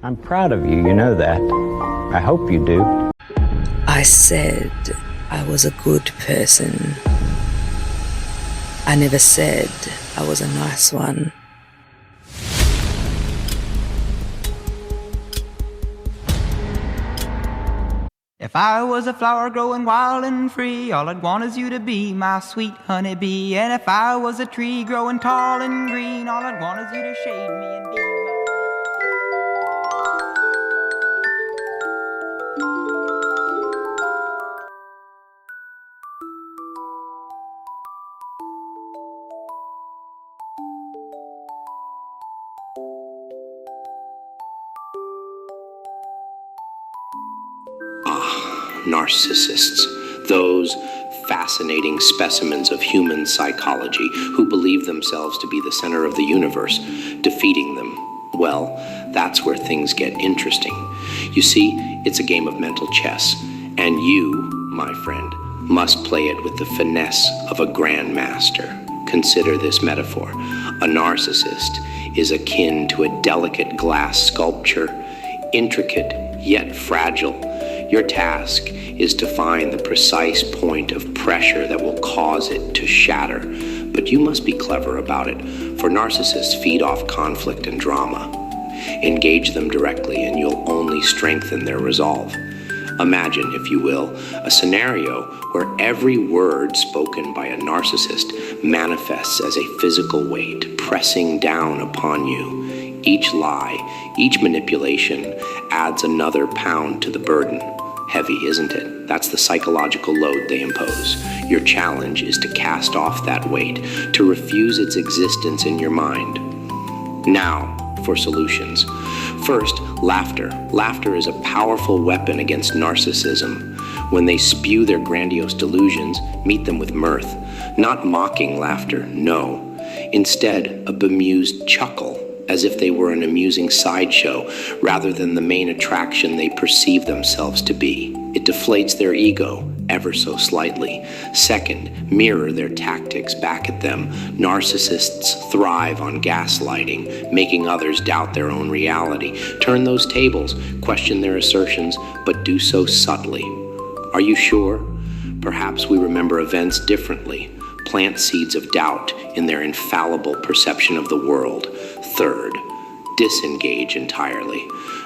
I'm proud of you, you know that. I hope you do. I said I was a good person. I never said I was a nice one. If I was a flower growing wild and free, all I'd want is you to be my sweet honeybee. And if I was a tree growing tall and green, all I'd want is you to shade me and be my... Narcissists, those fascinating specimens of human psychology who believe themselves to be the center of the universe. Defeating them, well, that's where things get interesting. You see, it's a game of mental chess, and you, my friend, must play it with the finesse of a grandmaster. Consider this metaphor. A narcissist is akin to a delicate glass sculpture, intricate yet fragile. Your task is to find the precise point of pressure that will cause it to shatter. But you must be clever about it, for narcissists feed off conflict and drama. Engage them directly and you'll only strengthen their resolve. Imagine, if you will, a scenario where every word spoken by a narcissist manifests as a physical weight pressing down upon you. Each lie, each manipulation adds another pound to the burden. Heavy, isn't it? That's the psychological load they impose. Your challenge is to cast off that weight, to refuse its existence in your mind. Now, for solutions. First, laughter. Laughter is a powerful weapon against narcissism. When they spew their grandiose delusions, meet them with mirth. Not mocking laughter, no. Instead, a bemused chuckle, as if they were an amusing sideshow rather than the main attraction they perceive themselves to be. It deflates their ego ever so slightly. Second, mirror their tactics back at them. Narcissists thrive on gaslighting, making others doubt their own reality. Turn those tables, question their assertions, but do so subtly. Are you sure? Perhaps we remember events differently. Plant seeds of doubt in their infallible perception of the world. Third, disengage entirely.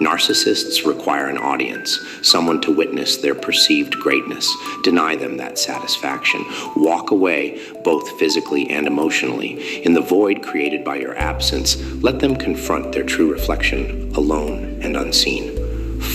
Narcissists require an audience, someone to witness their perceived greatness. Deny them that satisfaction. Walk away, both physically and emotionally. In the void created by your absence, let them confront their true reflection, alone and unseen.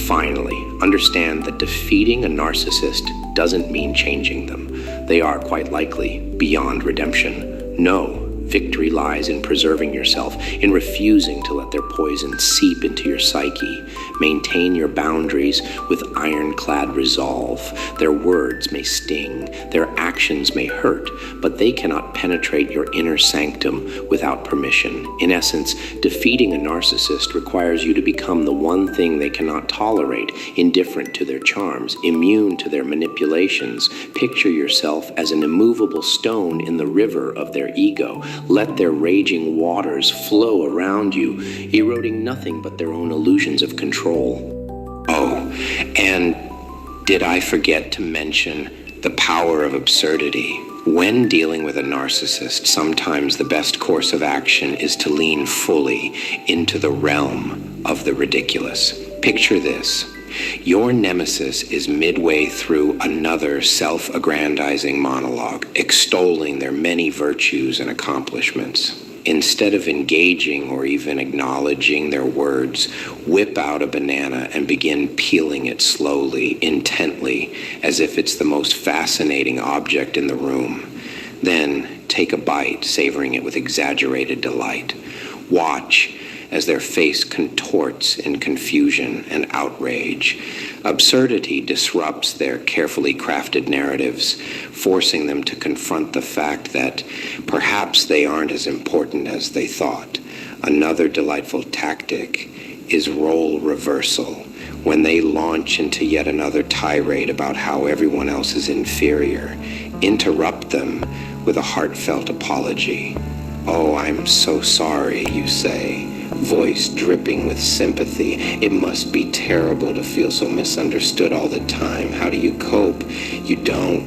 Finally, understand that defeating a narcissist doesn't mean changing them. They are, quite likely, beyond redemption. No. Victory lies in preserving yourself, in refusing to let their poison seep into your psyche. Maintain your boundaries with ironclad resolve. Their words may sting, their actions may hurt, but they cannot penetrate your inner sanctum without permission. In essence, defeating a narcissist requires you to become the one thing they cannot tolerate, indifferent to their charms, immune to their manipulations. Picture yourself as an immovable stone in the river of their ego. Let their raging waters flow around you, eroding nothing but their own illusions of control. Oh, and did I forget to mention the power of absurdity? When dealing with a narcissist, sometimes the best course of action is to lean fully into the realm of the ridiculous. Picture this. Your nemesis is midway through another self-aggrandizing monologue, extolling their many virtues and accomplishments. Instead of engaging or even acknowledging their words, whip out a banana and begin peeling it slowly, intently, as if it's the most fascinating object in the room. Then take a bite, savoring it with exaggerated delight. Watch as their face contorts in confusion and outrage. Absurdity disrupts their carefully crafted narratives, forcing them to confront the fact that perhaps they aren't as important as they thought. Another delightful tactic is role reversal. When they launch into yet another tirade about how everyone else is inferior, interrupt them with a heartfelt apology. "Oh, I'm so sorry," you say. voice dripping with sympathy. It must be terrible to feel so misunderstood all the time. How do you cope? You don't.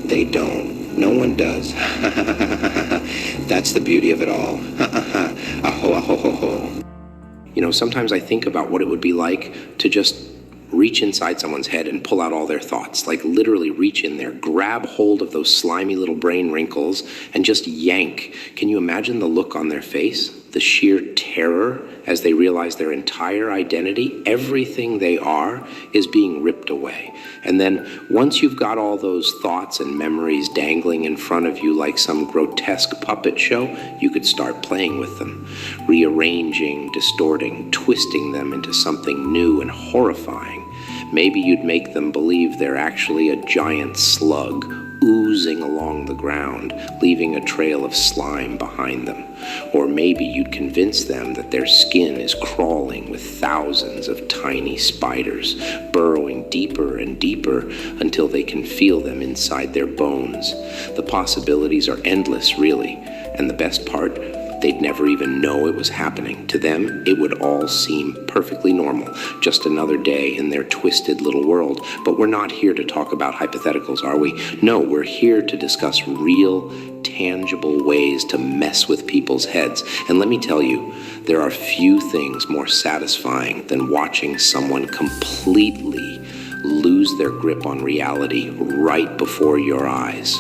They don't. No one does. That's the beauty of it all. Aho, aho, ho, ho. You know, sometimes I think about what it would be like to just reach inside someone's head and pull out all their thoughts. Like literally reach in there, grab hold of those slimy little brain wrinkles and just yank. Can you imagine the look on their face? The sheer terror as they realize their entire identity, everything they are, is being ripped away. And then once you've got all those thoughts and memories dangling in front of you like some grotesque puppet show, you could start playing with them, rearranging, distorting, twisting them into something new and horrifying. Maybe you'd make them believe they're actually a giant slug oozing along the ground, leaving a trail of slime behind them. Or maybe you'd convince them that their skin is crawling with thousands of tiny spiders, burrowing deeper and deeper until they can feel them inside their bones. The possibilities are endless, really. And the best part, they'd never even know it was happening. To them, it would all seem perfectly normal, just another day in their twisted little world. But we're not here to talk about hypotheticals, are we? No, we're here to discuss real, tangible ways to mess with people's heads. And let me tell you, there are few things more satisfying than watching someone completely lose their grip on reality right before your eyes.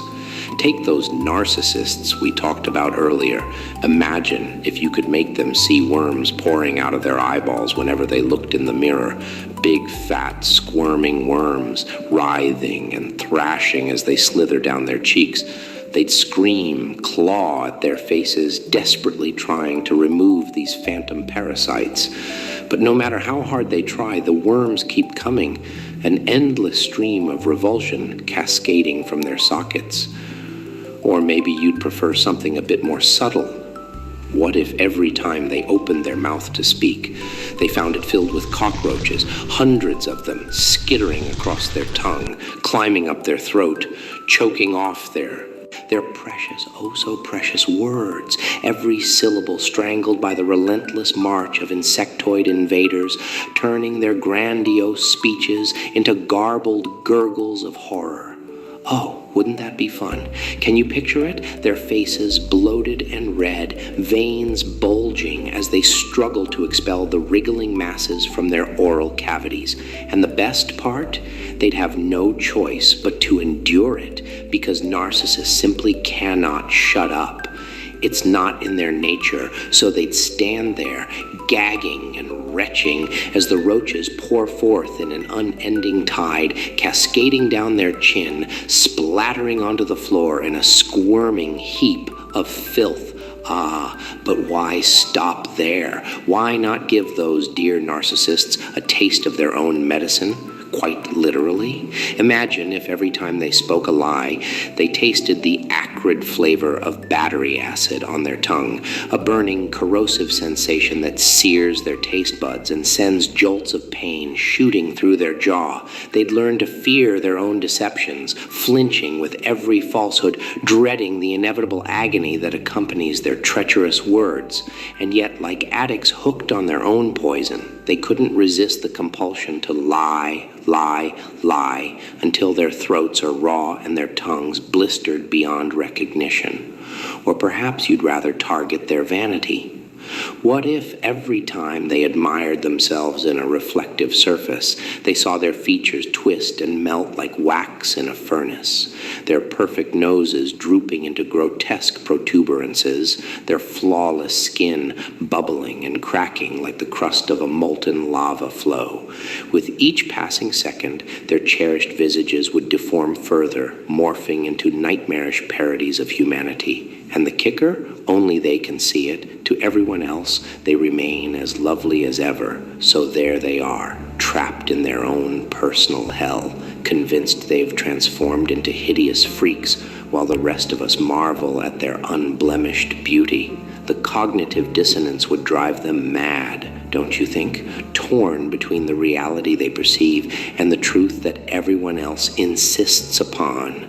Take those narcissists we talked about earlier. Imagine if you could make them see worms pouring out of their eyeballs whenever they looked in the mirror. Big, fat, squirming worms, writhing and thrashing as they slither down their cheeks. They'd scream, claw at their faces, desperately trying to remove these phantom parasites. But no matter how hard they try, the worms keep coming, an endless stream of revulsion cascading from their sockets. Or maybe you'd prefer something a bit more subtle. What if every time they opened their mouth to speak, they found it filled with cockroaches, hundreds of them skittering across their tongue, climbing up their throat, choking off their precious, oh so precious words, every syllable strangled by the relentless march of insectoid invaders, turning their grandiose speeches into garbled gurgles of horror. Oh, wouldn't that be fun? Can you picture it? Their faces bloated and red, veins bulging as they struggle to expel the wriggling masses from their oral cavities. And the best part? They'd have no choice but to endure it because narcissists simply cannot shut up. It's not in their nature, so they'd stand there, gagging and retching as the roaches pour forth in an unending tide, cascading down their chin, splattering onto the floor in a squirming heap of filth. Ah, but why stop there? Why not give those dear narcissists a taste of their own medicine? Quite literally. Imagine if every time they spoke a lie, they tasted the acrid flavor of battery acid on their tongue, a burning, corrosive sensation that sears their taste buds and sends jolts of pain shooting through their jaw. They'd learn to fear their own deceptions, flinching with every falsehood, dreading the inevitable agony that accompanies their treacherous words. And yet, like addicts hooked on their own poison, they couldn't resist the compulsion to lie until their throats are raw and their tongues blistered beyond recognition. Or perhaps you'd rather target their vanity. What if every time they admired themselves in a reflective surface, they saw their features twist and melt like wax in a furnace, their perfect noses drooping into grotesque protuberances, their flawless skin bubbling and cracking like the crust of a molten lava flow? With each passing second, their cherished visages would deform further, morphing into nightmarish parodies of humanity. And the kicker? Only they can see it. To everyone else, they remain as lovely as ever. So there they are, trapped in their own personal hell, convinced they've transformed into hideous freaks, while the rest of us marvel at their unblemished beauty. The cognitive dissonance would drive them mad, don't you think? Torn between the reality they perceive and the truth that everyone else insists upon.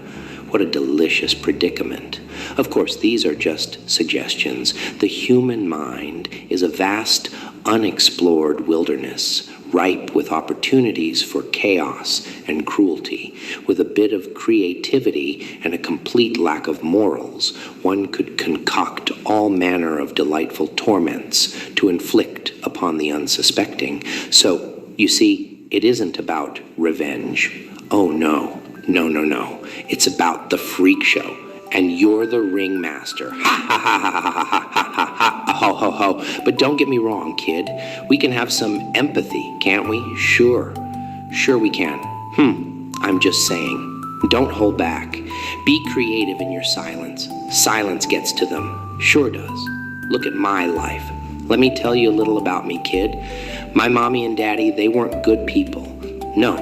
What a delicious predicament. Of course, these are just suggestions. The human mind is a vast, unexplored wilderness, ripe with opportunities for chaos and cruelty. With a bit of creativity and a complete lack of morals, one could concoct all manner of delightful torments to inflict upon the unsuspecting. So, you see, it isn't about revenge. Oh, no. No. It's about the freak show. And you're the ringmaster. Ha ha ha ha ha ha ha ha ho ho ho. But don't get me wrong, kid. We can have some empathy, can't we? Sure we can. I'm just saying. Don't hold back. Be creative in your silence. Silence gets to them. Sure does. Look at my life. Let me tell you a little about me, kid. My mommy and daddy, they weren't good people. No,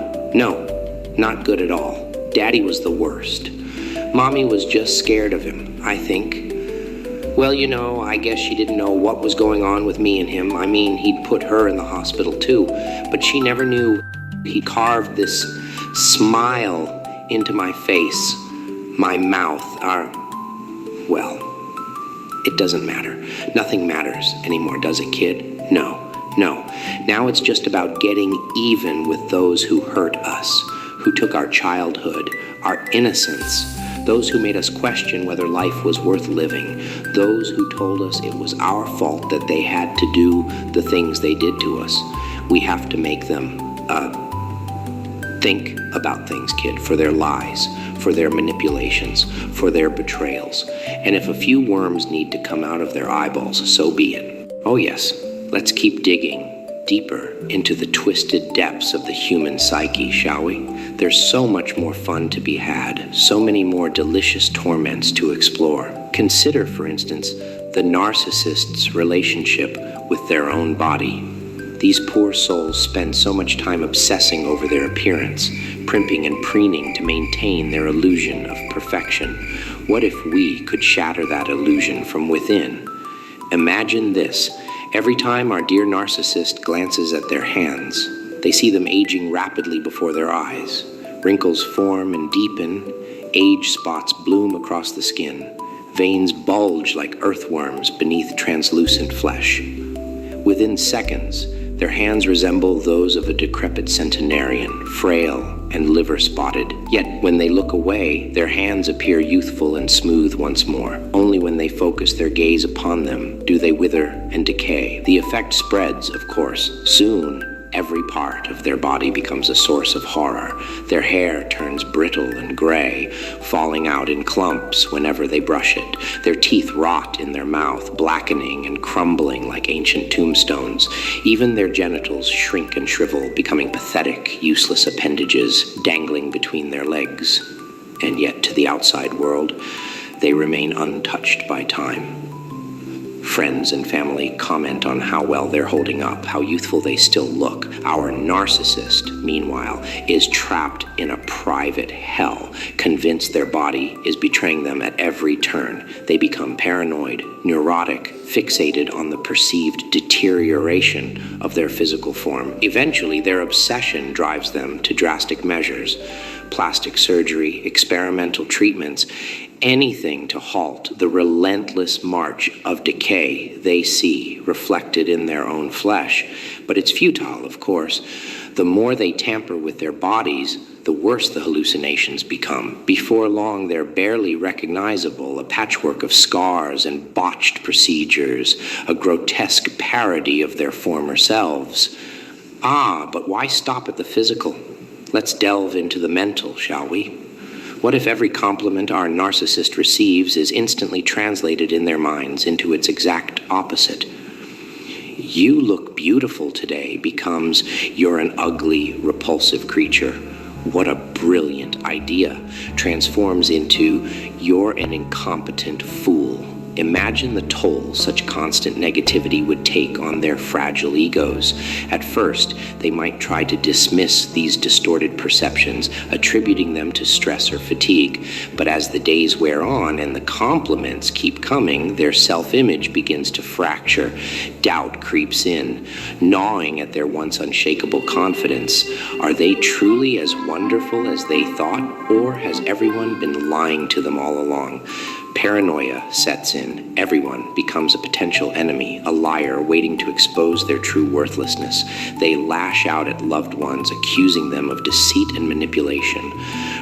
not good at all. Daddy was the worst. Mommy was just scared of him, I think. Well, I guess she didn't know what was going on with me and him. I mean, he'd put her in the hospital too, but she never knew he carved this smile into my face, my mouth, well, it doesn't matter. Nothing matters anymore, does it, kid? No. Now it's just about getting even with those who hurt us, who took our childhood, our innocence, those who made us question whether life was worth living, those who told us it was our fault that they had to do the things they did to us. We have to make them think about things, kid, for their lies, for their manipulations, for their betrayals. And if a few worms need to come out of their eyeballs, so be it. Oh yes, let's keep digging deeper into the twisted depths of the human psyche, shall we? There's so much more fun to be had, so many more delicious torments to explore. Consider, for instance, the narcissist's relationship with their own body. These poor souls spend so much time obsessing over their appearance, primping and preening to maintain their illusion of perfection. What if we could shatter that illusion from within? Imagine this. Every time our dear narcissist glances at their hands, they see them aging rapidly before their eyes. Wrinkles form and deepen, age spots bloom across the skin, veins bulge like earthworms beneath translucent flesh. Within seconds, their hands resemble those of a decrepit centenarian, frail and liver-spotted. Yet when they look away, their hands appear youthful and smooth once more. Only when they focus their gaze upon them do they wither and decay. The effect spreads, of course. Soon, every part of their body becomes a source of horror. Their hair turns brittle and gray, falling out in clumps whenever they brush it. Their teeth rot in their mouth, blackening and crumbling like ancient tombstones. Even their genitals shrink and shrivel, becoming pathetic, useless appendages dangling between their legs. And yet, to the outside world, they remain untouched by time. Friends and family comment on how well they're holding up, how youthful they still look. Our narcissist, meanwhile, is trapped in a private hell, convinced their body is betraying them at every turn. They become paranoid, neurotic, fixated on the perceived deterioration of their physical form. Eventually, their obsession drives them to drastic measures, plastic surgery, experimental treatments, anything to halt the relentless march of decay they see reflected in their own flesh. But it's futile, of course. The more they tamper with their bodies, the worse the hallucinations become. Before long, they're barely recognizable, a patchwork of scars and botched procedures, a grotesque parody of their former selves. But why stop at the physical? Let's delve into the mental, shall we? What if every compliment our narcissist receives is instantly translated in their minds into its exact opposite? You look beautiful today becomes you're an ugly, repulsive creature. What a brilliant idea transforms into you're an incompetent fool. Imagine the toll such constant negativity would take on their fragile egos. At first, they might try to dismiss these distorted perceptions, attributing them to stress or fatigue. But as the days wear on and the compliments keep coming, their self-image begins to fracture. Doubt creeps in, gnawing at their once unshakable confidence. Are they truly as wonderful as they thought, or has everyone been lying to them all along? Paranoia sets in. Everyone becomes a potential enemy, a liar waiting to expose their true worthlessness. They lash out at loved ones, accusing them of deceit and manipulation.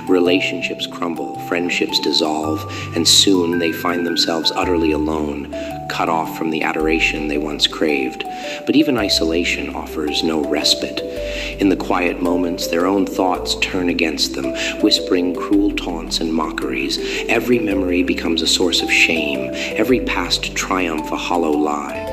Relationships crumble, friendships dissolve, and soon they find themselves utterly alone, cut off from the adoration they once craved. But even isolation offers no respite. In the quiet moments, their own thoughts turn against them, whispering cruel taunts and mockeries. Every memory becomes a source of shame, every past triumph a hollow lie.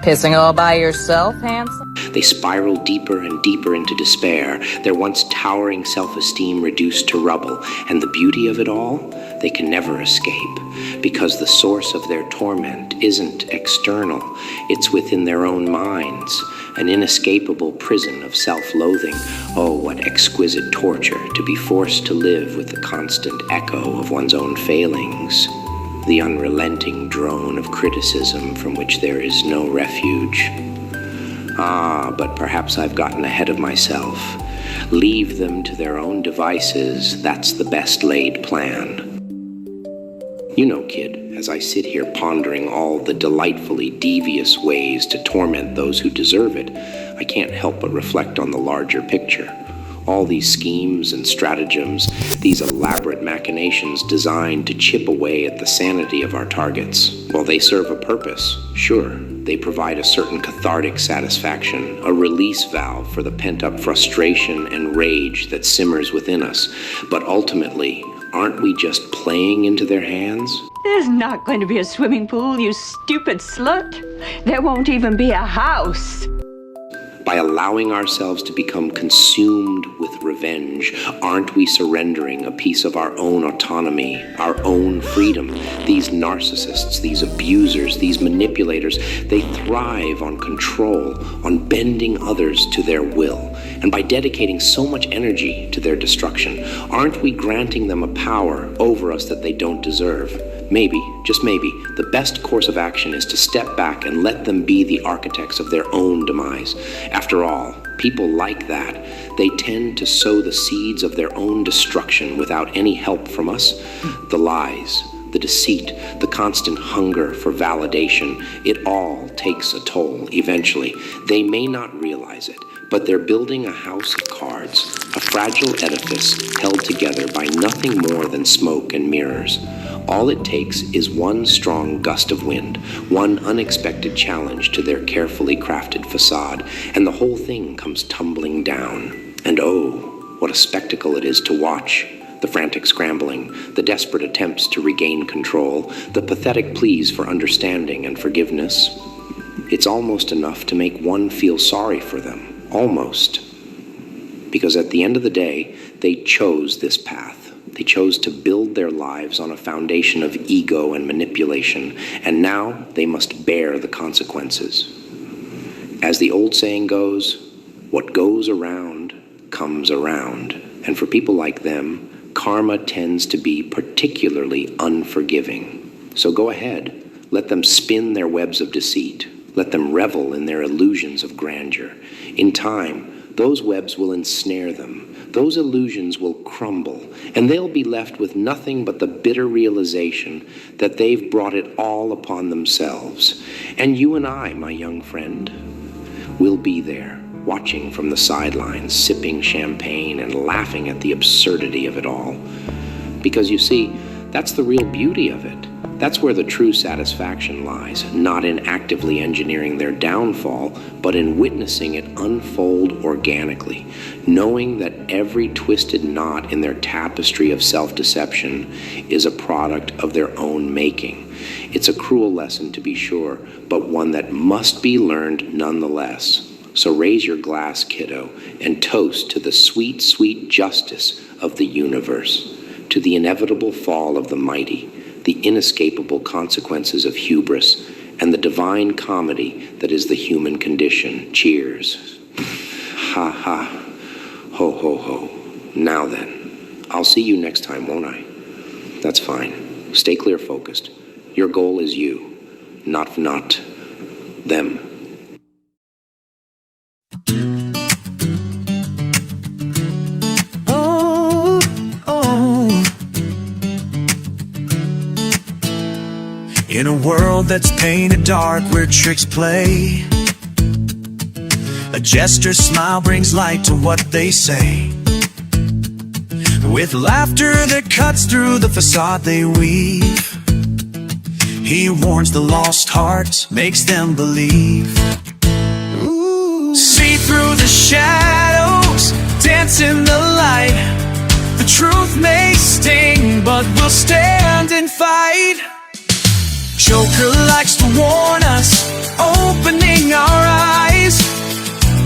Pissing all by yourself, handsome? They spiral deeper and deeper into despair, their once towering self-esteem reduced to rubble, and the beauty of it all, they can never escape, because the source of their torment isn't external, it's within their own minds, an inescapable prison of self-loathing. Oh, what exquisite torture to be forced to live with the constant echo of one's own failings, the unrelenting drone of criticism from which there is no refuge. Ah, but perhaps I've gotten ahead of myself. Leave them to their own devices, that's the best laid plan. You know, kid, as I sit here pondering all the delightfully devious ways to torment those who deserve it, I can't help but reflect on the larger picture. All these schemes and stratagems, these elaborate machinations designed to chip away at the sanity of our targets. Well, they serve a purpose, sure. They provide a certain cathartic satisfaction, a release valve for the pent-up frustration and rage that simmers within us. But ultimately, aren't we just playing into their hands? There's not going to be a swimming pool, you stupid slut. There won't even be a house. By allowing ourselves to become consumed with revenge, aren't we surrendering a piece of our own autonomy, our own freedom? These narcissists, these abusers, these manipulators, they thrive on control, on bending others to their will. And by dedicating so much energy to their destruction, aren't we granting them a power over us that they don't deserve? Maybe, just maybe, the best course of action is to step back and let them be the architects of their own demise. After all, people like that, they tend to sow the seeds of their own destruction without any help from us. The lies, the deceit, the constant hunger for validation, it all takes a toll eventually. They may not realize it, but they're building a house of cards, a fragile edifice held together by nothing more than smoke and mirrors. All it takes is one strong gust of wind, one unexpected challenge to their carefully crafted facade, and the whole thing comes tumbling down. And oh, what a spectacle it is to watch. The frantic scrambling, the desperate attempts to regain control, the pathetic pleas for understanding and forgiveness. It's almost enough to make one feel sorry for them. Almost. Because at the end of the day, they chose this path. They chose to build their lives on a foundation of ego and manipulation, and now they must bear the consequences. As the old saying goes, what goes around comes around. And for people like them, karma tends to be particularly unforgiving. So go ahead, let them spin their webs of deceit. Let them revel in their illusions of grandeur. In time, those webs will ensnare them. Those illusions will crumble, and they'll be left with nothing but the bitter realization that they've brought it all upon themselves. And you and I, my young friend, will be there, watching from the sidelines, sipping champagne and laughing at the absurdity of it all. Because you see, that's the real beauty of it. That's where the true satisfaction lies, not in actively engineering their downfall, but in witnessing it unfold organically, knowing that every twisted knot in their tapestry of self-deception is a product of their own making. It's a cruel lesson, to be sure, but one that must be learned nonetheless. So raise your glass, kiddo, and toast to the sweet, sweet justice of the universe, to the inevitable fall of the mighty, the inescapable consequences of hubris, and the divine comedy that is the human condition. Cheers. Ha ha. Ho ho ho. Now then, I'll see you next time, won't I? That's fine. Stay clear focused. Your goal is you, not them. In a world that's painted dark where tricks play, a gesture's smile brings light to what they say. With laughter that cuts through the facade they weave, he warns the lost hearts, makes them believe. Ooh. See through the shadows, dance in the light. The truth may sting, but we'll stand and fight. Joker likes to warn us, opening our eyes.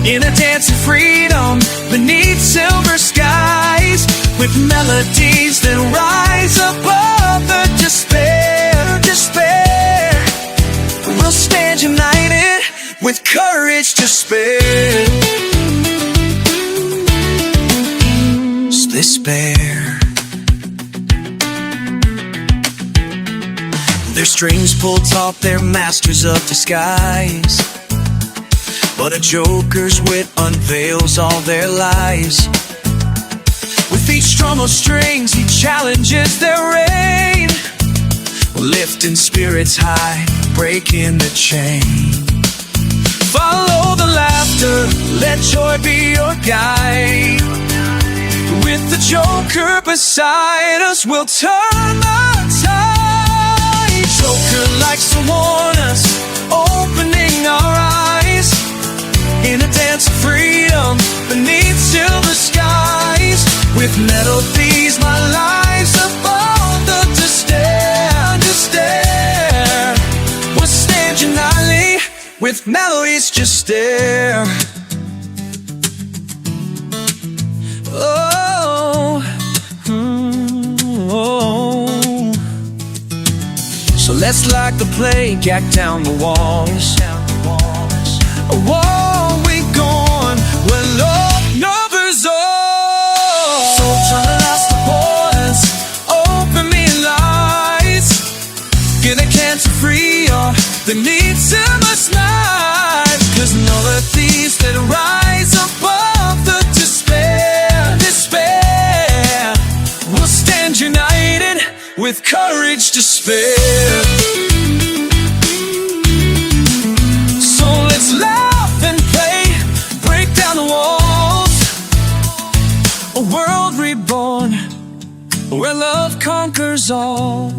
In a dance of freedom, beneath silver skies, with melodies that rise above the despair, despair. We'll stand united, with courage to spare. Despair. Their strings pulled taut, they're masters of disguise, but a joker's wit unveils all their lies. With each strum of strings, he challenges their reign, lifting spirits high, breaking the chain. Follow the laughter, let joy be your guide. With the joker beside us, we'll turn the tide. Joker likes to warn us, opening our eyes. In a dance of freedom, beneath silver skies, with melodies, my life's above the despair, despair. We'll stand unitedly, with melodies just stare. Oh, oh. So let's lock the plague, yak down the walls. A war we gone where love numbers all. So turn the last the borders, open me lights. Get a cancer free or the need to must night. 'Cause none of these that rise above the despair, despair. We'll stand united with courage to spare. So let's laugh and play, break down the walls. A world reborn, where love conquers all.